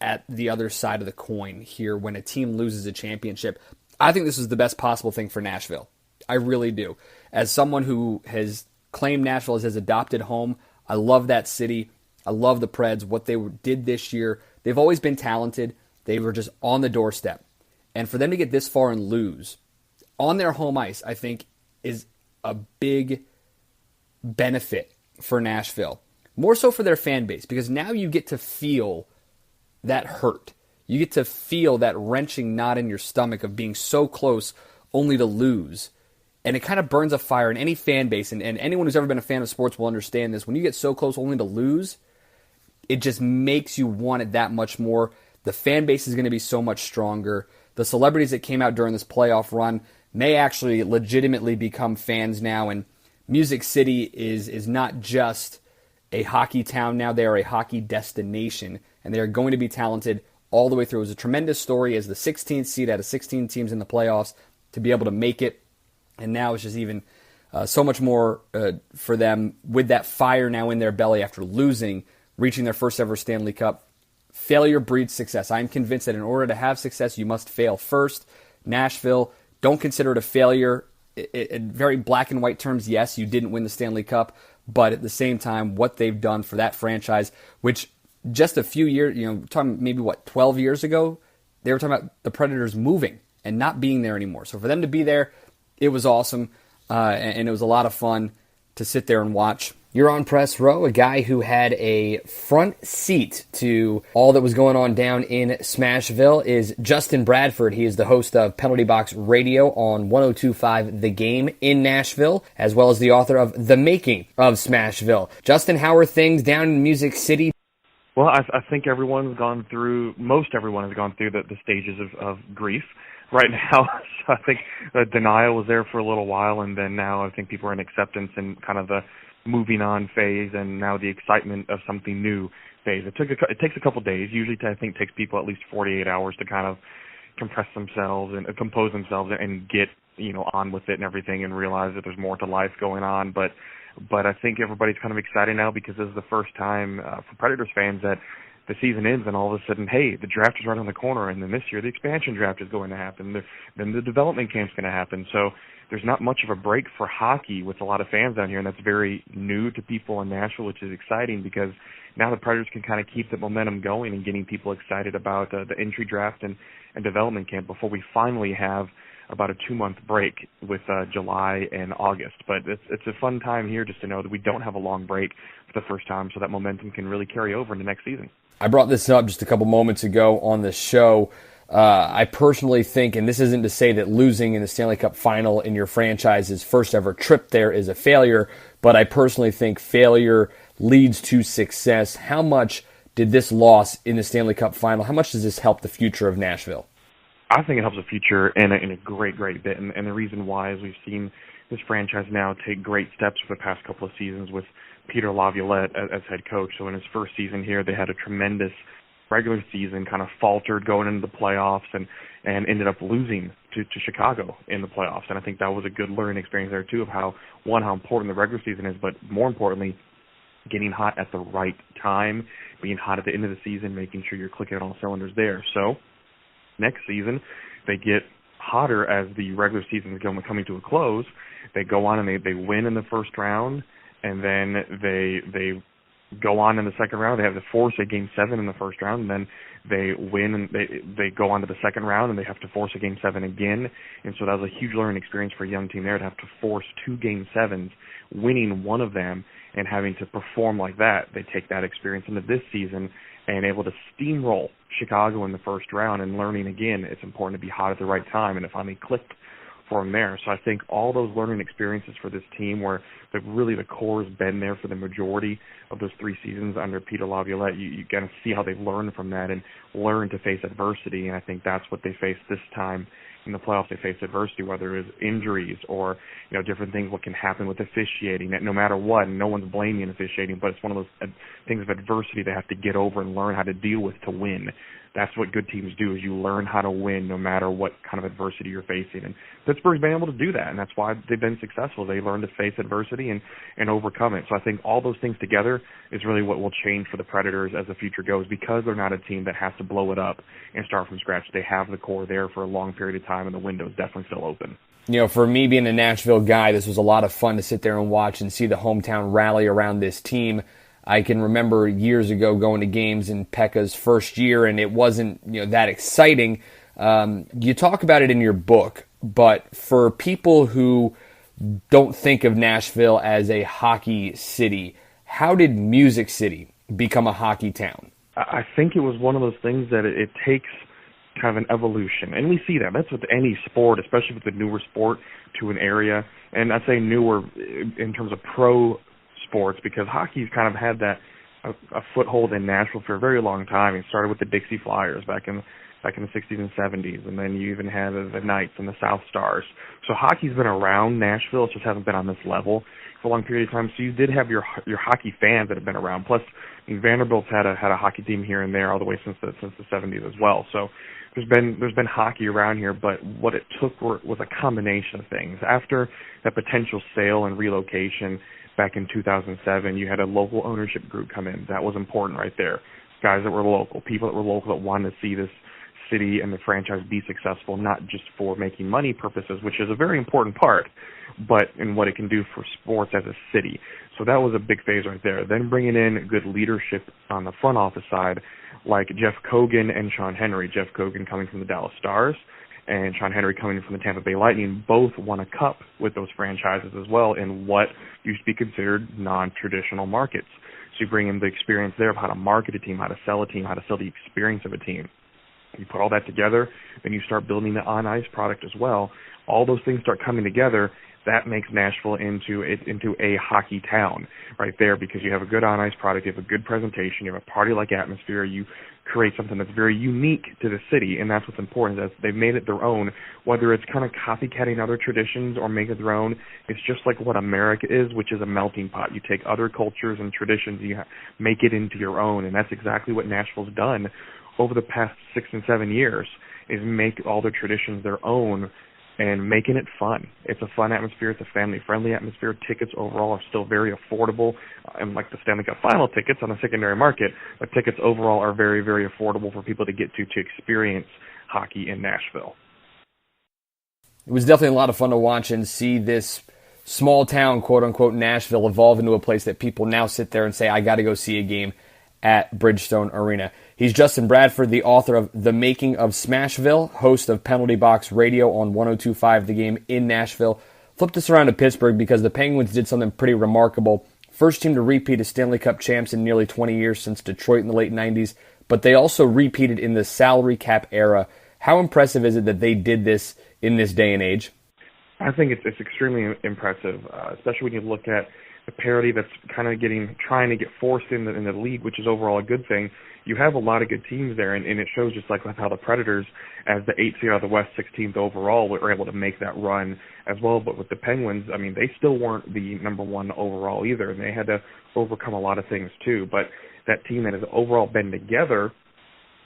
at the other side of the coin here when a team loses a championship, I think this is the best possible thing for Nashville. I really do. As someone who has claimed Nashville as his adopted home, I love that city. I love the Preds, what they did this year. They've always been talented. They were just on the doorstep. And for them to get this far and lose on their home ice, I think, is a big benefit for Nashville. More so for their fan base, because now you get to feel that hurt. You get to feel that wrenching knot in your stomach of being so close only to lose. And it kind of burns a fire in any fan base, and anyone who's ever been a fan of sports will understand this. When you get so close only to lose, it just makes you want it that much more. The fan base is going to be so much stronger. The celebrities that came out during this playoff run may actually legitimately become fans now, and Music City is not just a hockey town now. They are a hockey destination, and they are going to be talented all the way through. It was a tremendous story as the 16th seed out of 16 teams in the playoffs to be able to make it, and now it's just even so much more for them with that fire now in their belly after losing, reaching their first ever Stanley Cup. Failure breeds success. I'm convinced that in order to have success, you must fail first. Nashville, don't consider it a failure. In very black and white terms, yes, you didn't win the Stanley Cup, but at the same time, what they've done for that franchise, which just a few years, talking maybe 12 years ago, they were talking about the Predators moving and not being there anymore. So for them to be there, it was awesome, and it was a lot of fun to sit there and watch. You're on Press Row, a guy who had a front seat to all that was going on down in Smashville is Justin Bradford. He is the host of Penalty Box Radio on 102.5 The Game in Nashville, as well as the author of The Making of Smashville. Justin, how are things down in Music City? Well, I think most everyone has gone through the stages of grief right now. So I think denial was there for a little while, and then now I think people are in acceptance and kind of the moving on phase, and now the excitement of something new phase. It takes a couple days. Usually, I think, it takes people at least 48 hours to kind of compress themselves and compose themselves and get on with it and everything, and realize that there's more to life going on. But I think everybody's kind of excited now because this is the first time for Predators fans that the season ends and all of a sudden, hey, the draft is right on the corner, and then this year the expansion draft is going to happen. Then the development camp's going to happen. So there's not much of a break for hockey with a lot of fans down here, and that's very new to people in Nashville, which is exciting because now the Predators can kind of keep the momentum going and getting people excited about the entry draft and development camp before we finally have about a 2-month break with July and August. But it's a fun time here just to know that we don't have a long break for the first time, so that momentum can really carry over into next season. I brought this up just a couple moments ago on the show. I personally think, and this isn't to say that losing in the Stanley Cup final in your franchise's first ever trip there is a failure, but I personally think failure leads to success. How much did this loss in the Stanley Cup final, how much does this help the future of Nashville? I think it helps the future in a great bit, and the reason why is we've seen this franchise now take great steps for the past couple of seasons with Peter Laviolette as head coach. So in his first season here, they had a tremendous regular season, kind of faltered going into the playoffs, and ended up losing to Chicago in the playoffs. And I think that was a good learning experience there too of how important the regular season is, but more importantly, getting hot at the right time, being hot at the end of the season, making sure you're clicking on all cylinders there. So next season, they get hotter as the regular season is coming to a close. They go on and they win in the first round, and then they go on in the second round. They have to force a Game 7 in the first round, and then they win, and they go on to the second round, and they have to force a Game 7 again. And so that was a huge learning experience for a young team there to have to force 2 Game 7s, winning one of them, and having to perform like that. They take that experience into this season and able to steamroll Chicago in the first round, and learning again it's important to be hot at the right time, and it finally clicked from there. So I think all those learning experiences for this team where really the core has been there for the majority of those 3 seasons under Peter Laviolette, you kind of see how they've learned from that and learned to face adversity, and I think that's what they face this time in the playoffs. They face adversity, whether it's injuries or different things, what can happen with officiating. That no matter what, no one's blaming officiating, but it's one of those things of adversity they have to get over and learn how to deal with to win. That's what good teams do, is you learn how to win no matter what kind of adversity you're facing. And Pittsburgh's been able to do that, and that's why they've been successful. They learn to face adversity and overcome it. So I think all those things together is really what will change for the Predators as the future goes, because they're not a team that has to blow it up and start from scratch. They have the core there for a long period of time, and the window's definitely still open. For me being a Nashville guy, this was a lot of fun to sit there and watch and see the hometown rally around this team. I can remember years ago going to games in Pekka's first year, and it wasn't that exciting. You talk about it in your book, but for people who don't think of Nashville as a hockey city, how did Music City become a hockey town? I think it was one of those things that it takes kind of an evolution, and we see that. That's with any sport, especially with the newer sport to an area, and I say newer in terms of pro sports, because hockey's kind of had that a foothold in Nashville for a very long time. It started with the Dixie Flyers back in the 60s and 70s, and then you even had the Knights and the South Stars. So hockey's been around Nashville, it just hasn't been on this level for a long period of time. So you did have your hockey fans that have been around. Plus, Vanderbilt's had a hockey team here and there all the way since the 70s as well. So there's been hockey around here, but what it took was a combination of things. After that potential sale and relocation back in 2007, you had a local ownership group come in. That was important right there. Guys that were local, people that were local that wanted to see this city and the franchise be successful, not just for making money purposes, which is a very important part, but in what it can do for sports as a city. So that was a big phase right there. Then bringing in good leadership on the front office side, like Jeff Kogan and Sean Henry. Jeff Kogan coming from the Dallas Stars and Sean Henry coming from the Tampa Bay Lightning, both won a cup with those franchises as well in what used to be considered non-traditional markets. So you bring in the experience there of how to market a team, how to sell a team, how to sell the experience of a team. You put all that together, then you start building the on-ice product as well. All those things start coming together. That makes Nashville into a hockey town right there, because you have a good on-ice product, you have a good presentation, you have a party-like atmosphere, you create something that's very unique to the city, and that's what's important. Is they've made it their own, whether it's kind of copycatting other traditions or make it their own. It's just like what America is, which is a melting pot. You take other cultures and traditions, you make it into your own, and that's exactly what Nashville's done over the past 6 and 7 years, is make all their traditions their own and making it fun. It's a fun atmosphere. It's a family-friendly atmosphere. Tickets overall are still very affordable, and like the Stanley Cup Final tickets on the secondary market, but tickets overall are very, very affordable for people to get to experience hockey in Nashville. It was definitely a lot of fun to watch and see this small town, quote-unquote, Nashville evolve into a place that people now sit there and say, I got to go see a game at Bridgestone Arena. He's Justin Bradford, the author of The Making of Smashville, host of Penalty Box Radio on 102.5 The Game in Nashville. Flip this around to Pittsburgh, because the Penguins did something pretty remarkable. First team to repeat as Stanley Cup champs in nearly 20 years since Detroit in the late 90s, but they also repeated in the salary cap era. How impressive is it that they did this in this day and age? I think it's extremely impressive, especially when you look at the parity that's kind of trying to get forced in the league, which is overall a good thing. You have a lot of good teams there, and it shows just like how the Predators, as the 8th seed out of the West, 16th overall, were able to make that run as well. But with the Penguins, I mean, they still weren't the number one overall either, and they had to overcome a lot of things too. But that team that has overall been together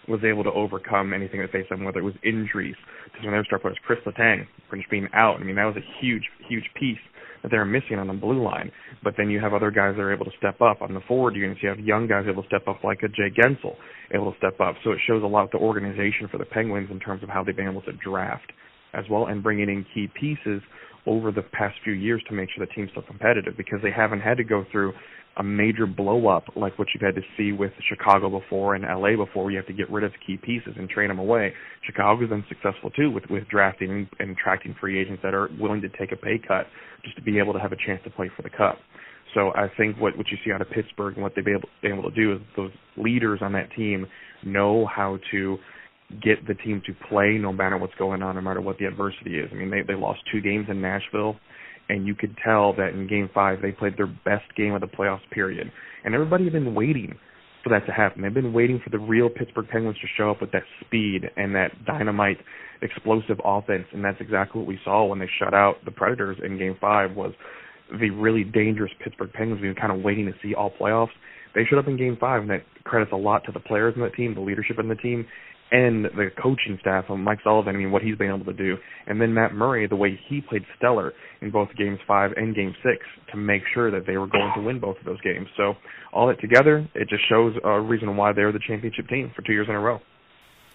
was able to overcome anything that faced them, whether it was injuries to some of their star players, Chris Letang, pretty much being out. I mean, that was a huge, huge piece that they're missing on the blue line. But then you have other guys that are able to step up. On the forward units, you have young guys able to step up, like a Jay Gensel able to step up. So it shows a lot of the organization for the Penguins in terms of how they've been able to draft as well, and bringing in key pieces over the past few years to make sure the team's still competitive, because they haven't had to go through a major blow-up like what you've had to see with Chicago before and LA before, where you have to get rid of key pieces and trade them away. Chicago's been successful, too, with drafting and attracting free agents that are willing to take a pay cut just to be able to have a chance to play for the Cup. So I think what you see out of Pittsburgh and what they've been able to do is those leaders on that team know how to get the team to play no matter what's going on, no matter what the adversity is. I mean, they lost 2 games in Nashville, and you could tell that in Game 5 they played their best game of the playoffs, period. And everybody had been waiting for that to happen. They've been waiting for the real Pittsburgh Penguins to show up with that speed and that dynamite, explosive offense, and that's exactly what we saw when they shut out the Predators in Game 5, was the really dangerous Pittsburgh Penguins we've been kind of waiting to see all playoffs. They showed up in Game 5, and that credits a lot to the players in that team, the leadership in the team, and the coaching staff of Mike Sullivan, I mean, what he's been able to do. And then Matt Murray, the way he played stellar in both Games 5 and Game 6 to make sure that they were going to win both of those games. So all that together, it just shows a reason why they're the championship team for 2 years in a row.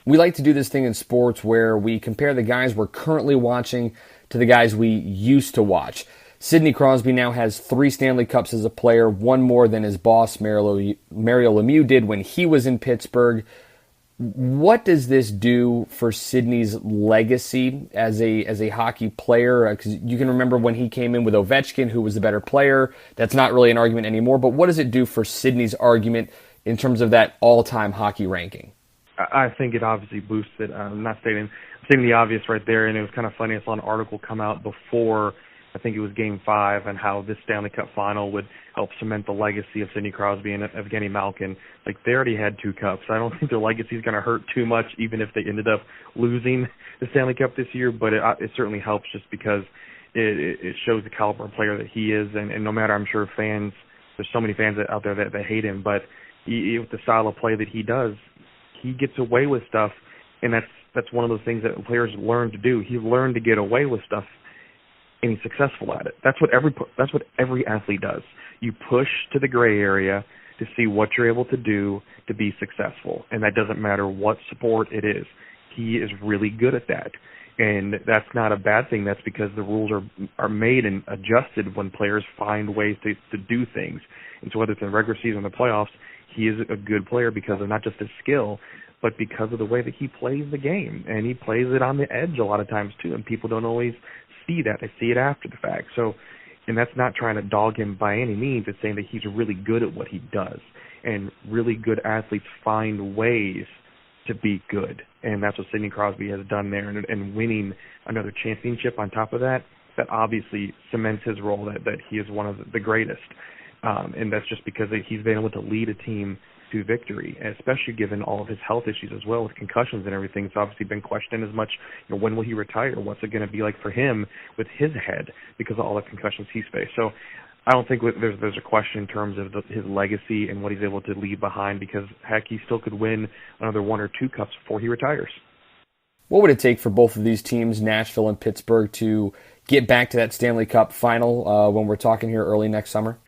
We like to do this thing in sports where we compare the guys we're currently watching to the guys we used to watch. Sidney Crosby now has 3 Stanley Cups as a player, 1 more than his boss, Mario Lemieux, did when he was in Pittsburgh. What does this do for Sidney's legacy as a hockey player? Because you can remember when he came in with Ovechkin, who was the better player. That's not really an argument anymore. But what does it do for Sidney's argument in terms of that all-time hockey ranking? I think it obviously boosts it. I'm not stating the obvious right there, and it was kind of funny. I saw an article come out before, I think it was Game 5, and how this Stanley Cup final would help cement the legacy of Sidney Crosby and Evgeny Malkin. Like, they already had 2 cups. I don't think their legacy is going to hurt too much, even if they ended up losing the Stanley Cup this year, but it certainly helps just because it shows the caliber of player that he is, and no matter, I'm sure fans, there's so many fans out there that hate him, but with the style of play that he does, he gets away with stuff, and that's one of those things that players learn to do. He learned to get away with stuff, and he's successful at it. That's what every athlete does. You push to the gray area to see what you're able to do to be successful, and that doesn't matter what sport it is. He is really good at that, and that's not a bad thing. That's because the rules are made and adjusted when players find ways to do things. And so whether it's in the regular season or the playoffs, he is a good player because of not just his skill, but because of the way that he plays the game, and he plays it on the edge a lot of times too, and people don't always see that. They see it after the fact. So, and that's not trying to dog him by any means. It's saying that he's really good at what he does, and really good athletes find ways to be good, and that's what Sidney Crosby has done there, and winning another championship on top of that obviously cements his role that he is one of the greatest, and that's just because he's been able to lead a team to victory, especially given all of his health issues as well with concussions and everything. It's obviously been questioned as much, when will he retire? What's it going to be like for him with his head because of all the concussions he's faced? So I don't think there's a question in terms of his legacy and what he's able to leave behind, because, heck, he still could win another 1 or 2 cups before he retires. What would it take for both of these teams, Nashville and Pittsburgh, to get back to that Stanley Cup final when we're talking here early next summer?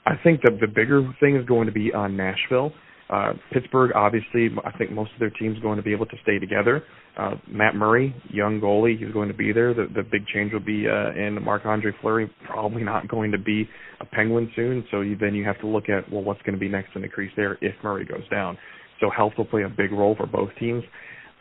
I think the bigger thing is going to be on Nashville. Pittsburgh, obviously, I think most of their team's going to be able to stay together. Matt Murray, young goalie, he's going to be there. The big change will be in Marc-Andre Fleury, probably not going to be a Penguin soon. So then you have to look at, what's going to be next in the crease there if Murray goes down. So health will play a big role for both teams.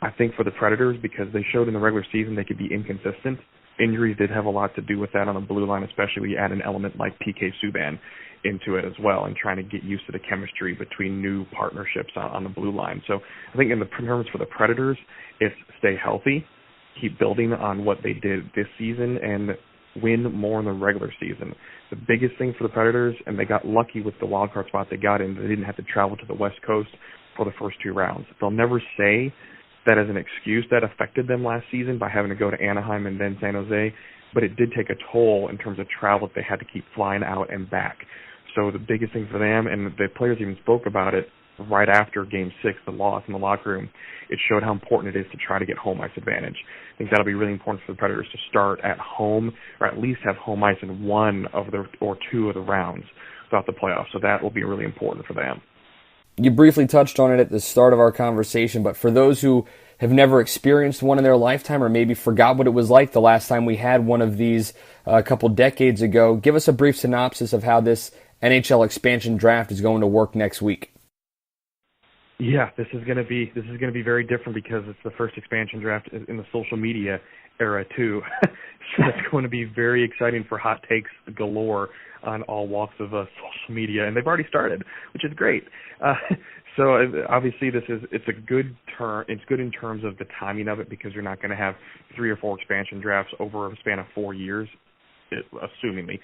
I think for the Predators, because they showed in the regular season they could be inconsistent. Injuries did have a lot to do with that on the blue line, especially when you add an element like PK Subban into it as well, and trying to get used to the chemistry between new partnerships on the blue line. So I think in the terms for the Predators, it's stay healthy, keep building on what they did this season, and win more in the regular season. The biggest thing for the Predators, and they got lucky with the wild card spot they got in, they didn't have to travel to the West Coast for the first 2 rounds. They'll never say that as an excuse that affected them last season by having to go to Anaheim and then San Jose, but it did take a toll in terms of travel that they had to keep flying out and back. So the biggest thing for them, and the players even spoke about it right after Game 6, the loss in the locker room, it showed how important it is to try to get home ice advantage. I think that'll be really important for the Predators to start at home, or at least have home ice in 1 of or 2 of the rounds throughout the playoffs. So that will be really important for them. You briefly touched on it at the start of our conversation, but for those who have never experienced one in their lifetime, or maybe forgot what it was like the last time we had one of these a couple decades ago, give us a brief synopsis of how this NHL expansion draft is going to work next week. Yeah, this is going to be very different because it's the first expansion draft in the social media era too. So it's going to be very exciting for hot takes galore on all walks of social media, and they've already started, which is great. So obviously it's a good term. It's good in terms of the timing of it because you're not going to have 3 or 4 expansion drafts over a span of 4 years, assumingly.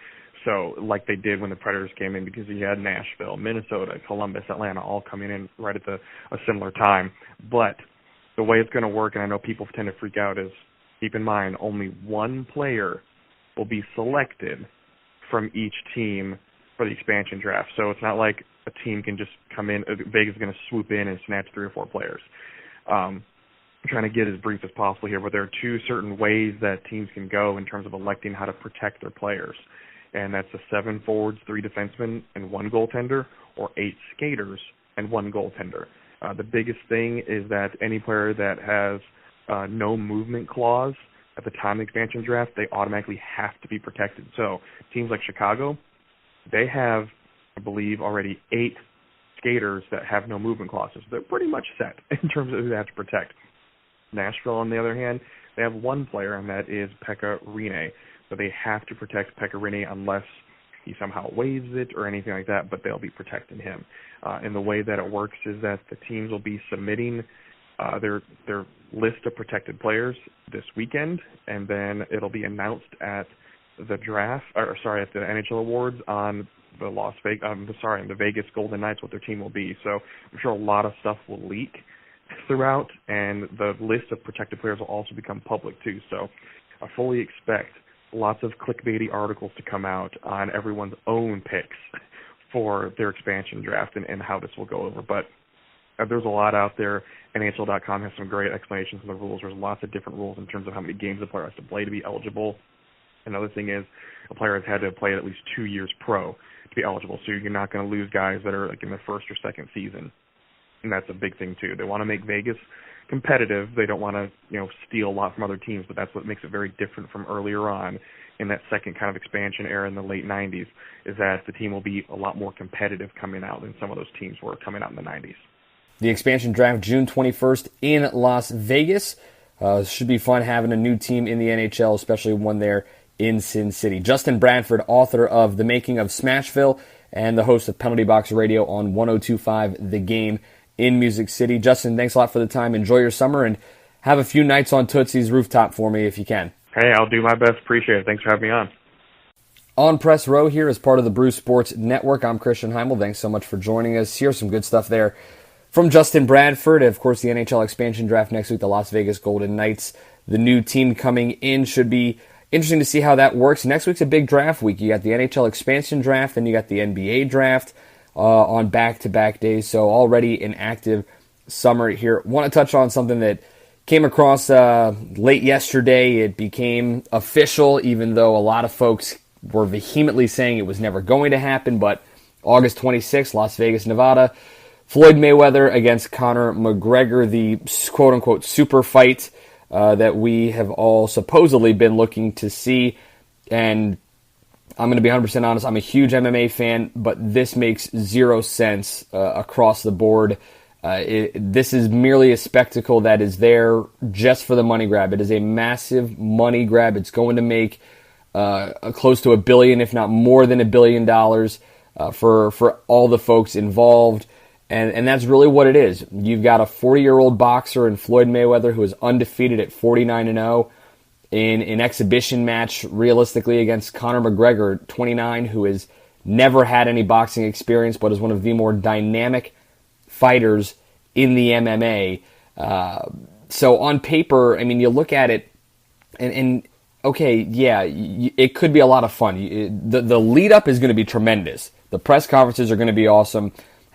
So like they did when the Predators came in, because you had Nashville, Minnesota, Columbus, Atlanta all coming in right at a similar time. But the way it's going to work, and I know people tend to freak out, is keep in mind only one player will be selected from each team for the expansion draft. So it's not like a team can just come in, Vegas is going to swoop in and snatch 3 or 4 players. I'm trying to get as brief as possible here, but there are 2 certain ways that teams can go in terms of electing how to protect their players. And that's the 7 forwards, 3 defensemen, and 1 goaltender, or 8 skaters and 1 goaltender. The biggest thing is that any player that has no movement clause at the time of the expansion draft, they automatically have to be protected. So teams like Chicago, they have, I believe, already 8 skaters that have no movement clauses. They're pretty much set in terms of who they have to protect. Nashville, on the other hand, they have 1 player, and that is Pekka Rinne. So they have to protect Pekka Rinne unless he somehow waives it or anything like that, but they'll be protecting him. And the way that it works is that the teams will be submitting their list of protected players this weekend, and then it'll be announced at the draft, at the NHL Awards on the Vegas Golden Knights, what their team will be. So I'm sure a lot of stuff will leak throughout, and the list of protected players will also become public too. So I fully expect lots of clickbaity articles to come out on everyone's own picks for their expansion draft and how this will go over. But there's a lot out there. NHL.com has some great explanations of the rules. There's lots of different rules in terms of how many games a player has to play to be eligible. Another thing is a player has had to play at least 2 years pro to be eligible. So you're not going to lose guys that are like in their first or second season. And that's a big thing too. They want to make Vegas competitive. They don't want to, steal a lot from other teams, but that's what makes it very different from earlier on in that second kind of expansion era in the late 90s, is that the team will be a lot more competitive coming out than some of those teams were coming out in the 90s. The expansion draft, June 21st in Las Vegas. Should be fun having a new team in the NHL, especially one there in Sin City. Justin Bradford, author of The Making of Smashville and the host of Penalty Box Radio on 102.5 The Game in Music City. Justin, thanks a lot for the time. Enjoy your summer and have a few nights on Tootsie's rooftop for me if you can. Hey, I'll do my best. Appreciate it. Thanks for having me on. On Press Row here as part of the Brew Sports Network, I'm Christian Heimel. Thanks so much for joining us. Here's some good stuff there from Justin Bradford. Of course, the NHL expansion draft next week, the Las Vegas Golden Knights, the new team coming in. Should be interesting to see how that works. Next week's a big draft week. You got the NHL expansion draft, then you got the NBA draft on back-to-back days. So already an active summer here. Want to touch on something that came across late yesterday. It became official, even though a lot of folks were vehemently saying it was never going to happen. But August 26th, Las Vegas, Nevada, Floyd Mayweather against Conor McGregor, the quote-unquote super fight that we have all supposedly been looking to see. And I'm going to be 100% honest, I'm a huge MMA fan, but this makes zero sense across the board. This is merely a spectacle that is there just for the money grab. It is a massive money grab. It's going to make close to $1 billion, if not more than $1 billion, for all the folks involved. And that's really what it is. You've got a 40-year-old boxer in Floyd Mayweather who is undefeated at 49-0 in an exhibition match, realistically, against Conor McGregor, 29, who has never had any boxing experience but is one of the more dynamic fighters in the MMA. So on paper, I mean, you look at it, and okay, yeah, it could be a lot of fun. The lead-up is going to be tremendous. The press conferences are going to be awesome.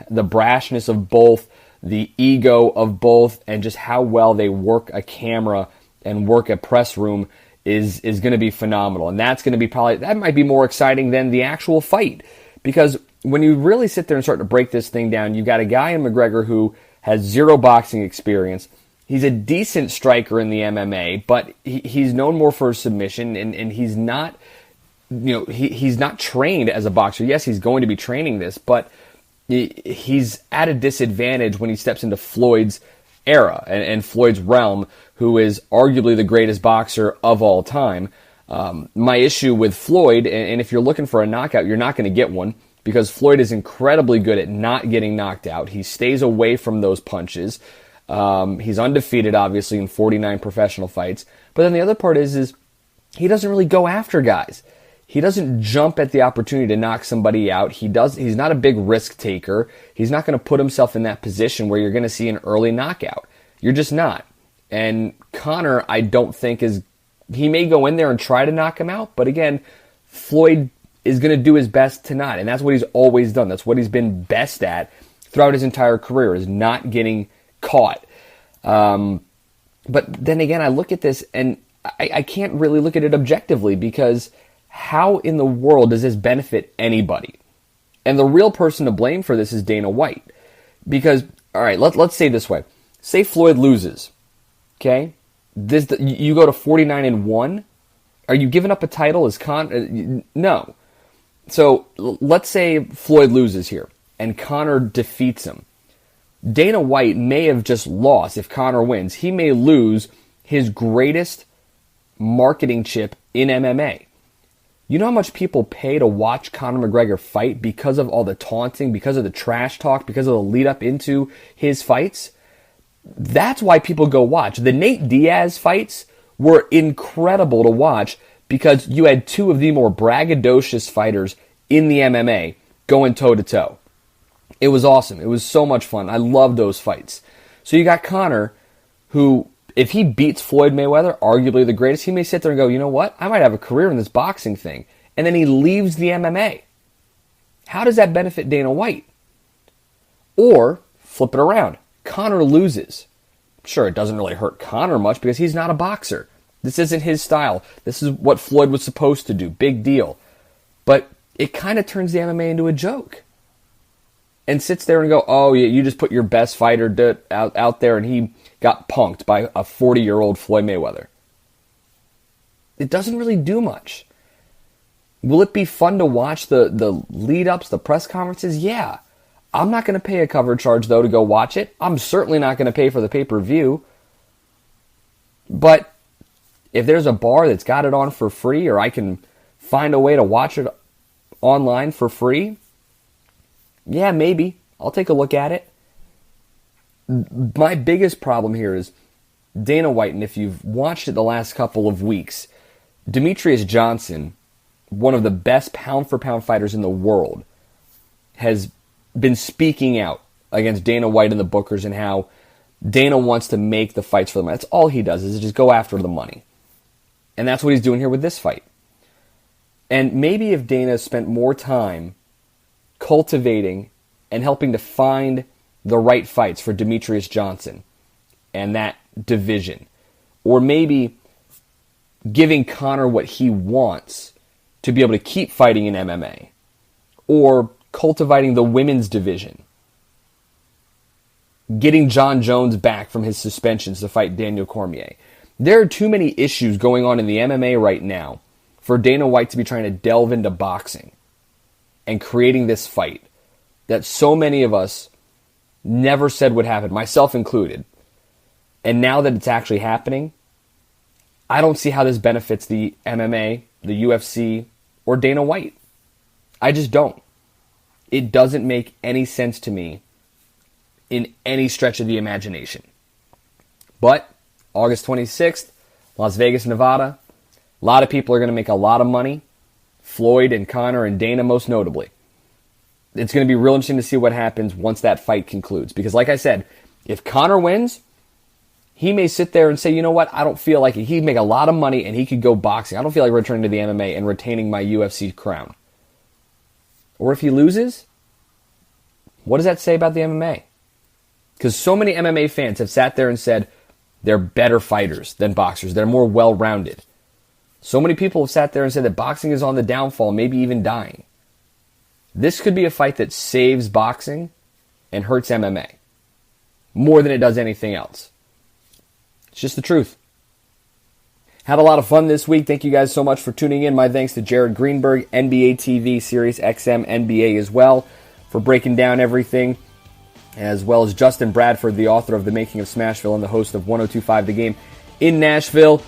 The brashness of both, the ego of both, and just how well they work a camera and work a press room is going to be phenomenal. And that's going to be that might be more exciting than the actual fight. Because when you really sit there and start to break this thing down, you've got a guy in McGregor who has zero boxing experience. He's a decent striker in the MMA, but he's known more for submission, and he's not, he's not trained as a boxer. Yes, he's going to be training this, but he's at a disadvantage when he steps into Floyd's era and Floyd's realm, who is arguably the greatest boxer of all time. My issue with Floyd, and if you're looking for a knockout, you're not going to get one. because Floyd is incredibly good at not getting knocked out. He stays away from those punches. He's undefeated, obviously, in 49 professional fights. But then the other part is he doesn't really go after guys. He doesn't jump at the opportunity to knock somebody out. He's not a big risk taker. He's not going to put himself in that position where you're going to see an early knockout. You're just not. And Conor, I don't think he may go in there and try to knock him out, but again, Floyd is going to do his best to not, and that's what he's always done. That's what he's been best at throughout his entire career, is not getting caught. But then again, I look at this, and I can't really look at it objectively, because how in the world does this benefit anybody? And the real person to blame for this is Dana White. Because, all right, let's say it this way. Say Floyd loses, okay? You go to 49-1. Are you giving up a title? No. So let's say Floyd loses here, and Conor defeats him. Dana White may have just lost. If Conor wins, he may lose his greatest marketing chip in MMA. You know how much people pay to watch Conor McGregor fight because of all the taunting, because of the trash talk, because of the lead up into his fights? That's why people go watch. The Nate Diaz fights were incredible to watch because you had two of the more braggadocious fighters in the MMA going toe-to-toe. It was awesome. It was so much fun. I love those fights. So you got Conor, who, if he beats Floyd Mayweather, arguably the greatest, he may sit there and go, you know what? I might have a career in this boxing thing. And then he leaves the MMA. How does that benefit Dana White? Or, flip it around. Conor loses. Sure, it doesn't really hurt Conor much because he's not a boxer. This isn't his style. This is what Floyd was supposed to do. Big deal. But it kind of turns the MMA into a joke. And sits there and go, oh, yeah, you just put your best fighter out there and he got punked by a 40-year-old Floyd Mayweather. It doesn't really do much. Will it be fun to watch the lead-ups, the press conferences? Yeah. I'm not going to pay a cover charge, though, to go watch it. I'm certainly not going to pay for the pay-per-view. But if there's a bar that's got it on for free, or I can find a way to watch it online for free, yeah, maybe. I'll take a look at it. My biggest problem here is Dana White, and if you've watched it the last couple of weeks, Demetrius Johnson, one of the best pound-for-pound fighters in the world, has been speaking out against Dana White and the bookers and how Dana wants to make the fights for the money. That's all he does, is just go after the money. And that's what he's doing here with this fight. And maybe if Dana spent more time cultivating and helping to find the right fights for Demetrius Johnson and that division, or maybe giving Conor what he wants to be able to keep fighting in MMA, or cultivating the women's division, getting John Jones back from his suspensions to fight Daniel Cormier. There are too many issues going on in the MMA right now for Dana White to be trying to delve into boxing and creating this fight that so many of us never said would happen, myself included. And now that it's actually happening, I don't see how this benefits the MMA, the UFC, or Dana White. I just don't. It doesn't make any sense to me in any stretch of the imagination. But August 26th, Las Vegas, Nevada, a lot of people are going to make a lot of money. Floyd and Conor and Dana most notably. It's going to be real interesting to see what happens once that fight concludes. Because like I said, if Conor wins, he may sit there and say, you know what, I don't feel like it. He'd make a lot of money and he could go boxing. I don't feel like returning to the MMA and retaining my UFC crown. Or if he loses, what does that say about the MMA? Because so many MMA fans have sat there and said they're better fighters than boxers. They're more well-rounded. So many people have sat there and said that boxing is on the downfall, maybe even dying. This could be a fight that saves boxing and hurts MMA more than it does anything else. It's just the truth. Had a lot of fun this week. Thank you guys so much for tuning in. My thanks to Jared Greenberg, NBA TV, Sirius XM, NBA as well, for breaking down everything, as well as Justin Bradford, the author of The Making of Smashville and the host of 102.5 The Game in Nashville.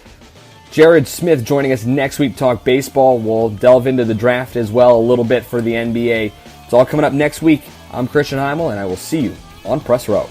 Jared Smith joining us next week to talk baseball. We'll delve into the draft as well a little bit for the NBA It's all coming up next week. I'm Christian Heimel, and I will see you on Press Row.